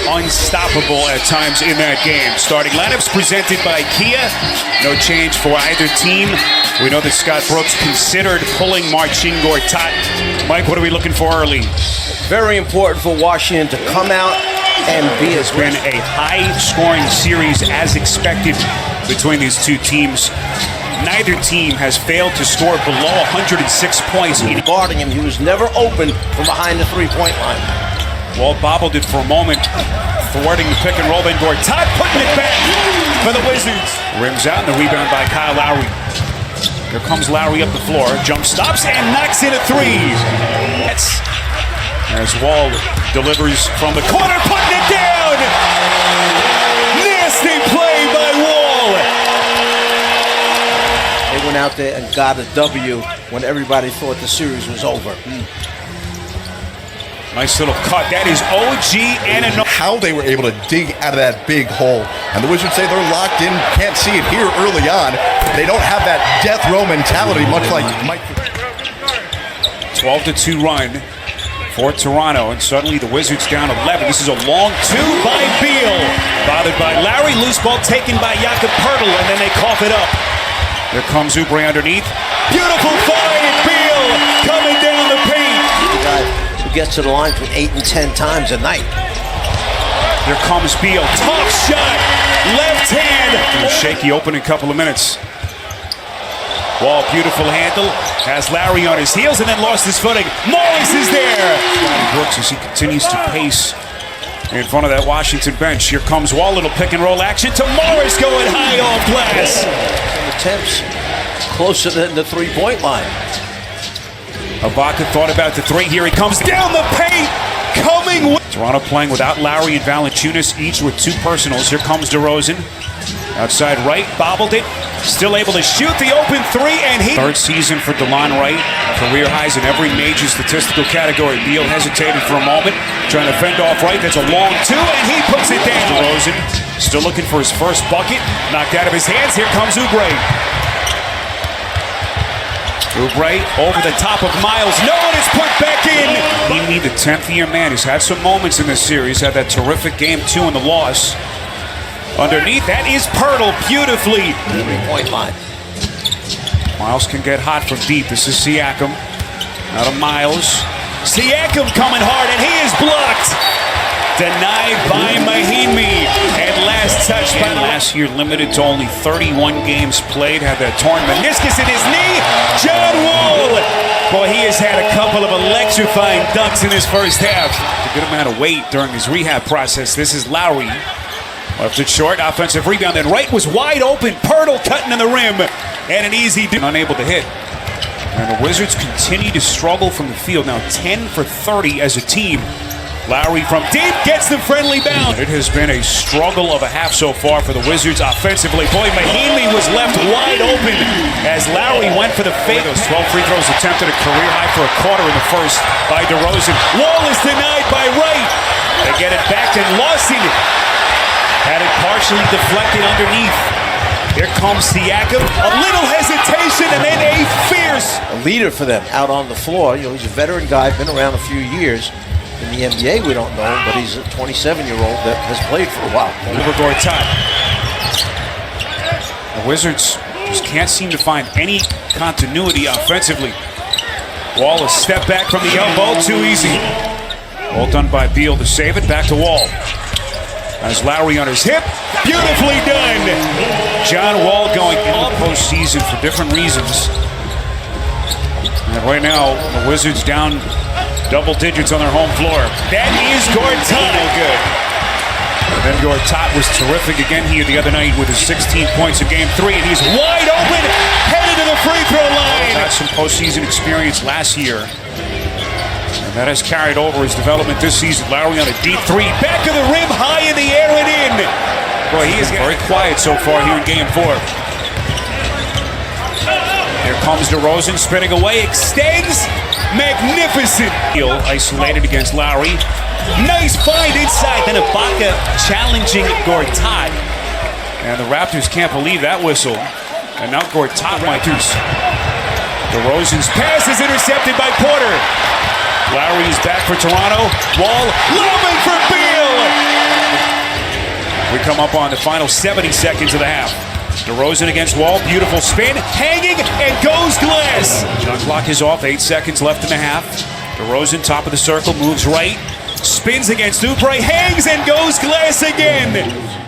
unstoppable at times in that game. Starting lineups presented by Kia. No change for either team. We know that Scott Brooks considered pulling Marcin Gortat. Mike, what are we looking for early? Very important for Washington to come out and be It's been a high-scoring series as expected between these two teams. Neither team has failed to score below 106 points. Guarding him, he was never open from behind the three-point line. Wall bobbled it for a moment, thwarting the pick and roll. Then Gortat putting it back for the Wizards. Rims out, and the rebound by Kyle Lowry. Here comes Lowry up the floor, jump stops, and knocks in a three. That's as Wall delivers from the corner, putting it down. Nasty play by Wall. They went out there and got a W when everybody thought the series was over. Nice little cut. That is OG and how they were able to dig out of that big hole. And the Wizards say they're locked in. Can't see it here early on. They don't have that death row mentality, much like Mike. 12-2 run for Toronto, and suddenly the Wizards down 11. This is a long two by Beal. Bothered by Lowry. Loose ball taken by Jakob Poeltl, and then they cough it up. Here comes Oubre underneath. Beautiful find. Beal coming down the paint. The guy who gets to the line between 8 and 10 times a night. Here comes Beal. Tough shot. Left hand. Shaky opening couple of minutes. Wall, beautiful handle. Has Lowry on his heels and then lost his footing. Morris is there. Brooks as he continues to pace in front of that Washington bench. Here comes Wall, little pick and roll action to Morris going high off glass. Attempts closer than the three-point line. Ibaka thought about the three. Here he comes down the paint. Coming with Toronto playing without Lowry and Valanciunas, each with two personals. Here comes DeRozan. Outside right, bobbled it. Still able to shoot the open three, and he... Third season for DeLon Wright. Career highs in every major statistical category. Beal hesitated for a moment, trying to fend off Wright. That's a long two, and he puts it down. DeRozan still looking for his first bucket. Knocked out of his hands. Here comes Oubre. Oubre over the top of Miles. No, and it's put back in. He, the 10th-year man, has had some moments in this series. Had that terrific game 2 in the loss. Underneath, that is Poeltl beautifully. Three-point line. Miles can get hot from deep. This is Siakam. Out of Miles. Siakam coming hard, and he is blocked. Denied by Mahinmi. And last touch by last year, limited to only 31 games played. Had that torn meniscus in his knee. John Wall. Boy, he has had a couple of electrifying dunks in his first half. A good amount of weight during his rehab process. This is Lowry. Left it short, offensive rebound, and Wright was wide open. Poeltl cutting in the rim, and an easy unable to hit. And the Wizards continue to struggle from the field. Now 10 for 30 as a team. Lowry from deep gets the friendly bounce. It has been a struggle of a half so far for the Wizards offensively. Boy, Mahinmi was left wide open as Lowry went for the fake. Those 12 free throws attempted, a career high for a quarter in the first by DeRozan. Wall is denied by Wright. They get it back, and Lawson had it partially deflected underneath. Here comes Siakam. A little hesitation and then a fierce. A leader for them out on the floor. You know, he's a veteran guy, been around a few years. In the NBA, we don't know him, but he's a 27-year-old that has played for a while. Over Gortat. The Wizards just can't seem to find any continuity offensively. Wall a step back from the elbow, too easy. All done by Beal to save it. Back to Wall. As Lowry on his hip, beautifully done. John Wall going into the postseason for different reasons. And right now, the Wizards down double digits on their home floor. That is Gortat. No good. And then Gortat was terrific again here the other night with his 16 points in Game 3, and he's wide open, headed to the free throw line. Had some postseason experience last year. And that has carried over his development this season. Lowry on a deep three. Back of the rim, high in the air and in. Boy, he is very quiet so far here in Game 4. Here comes DeRozan spinning away. Extends. Magnificent. Isolated against Lowry. Nice find inside. Then Ibaka challenging Gortat. And the Raptors can't believe that whistle. And now Gortat might do. DeRozan's pass is intercepted by Porter. Lowry is back for Toronto. Wall lobbing for Beal. come up on the final 70 seconds of the half. DeRozan against Wall, beautiful spin, hanging, and goes glass. Shot clock is off, 8 seconds left in the half. DeRozan, top of the circle, moves right, spins against Oubre, hangs, and goes glass again.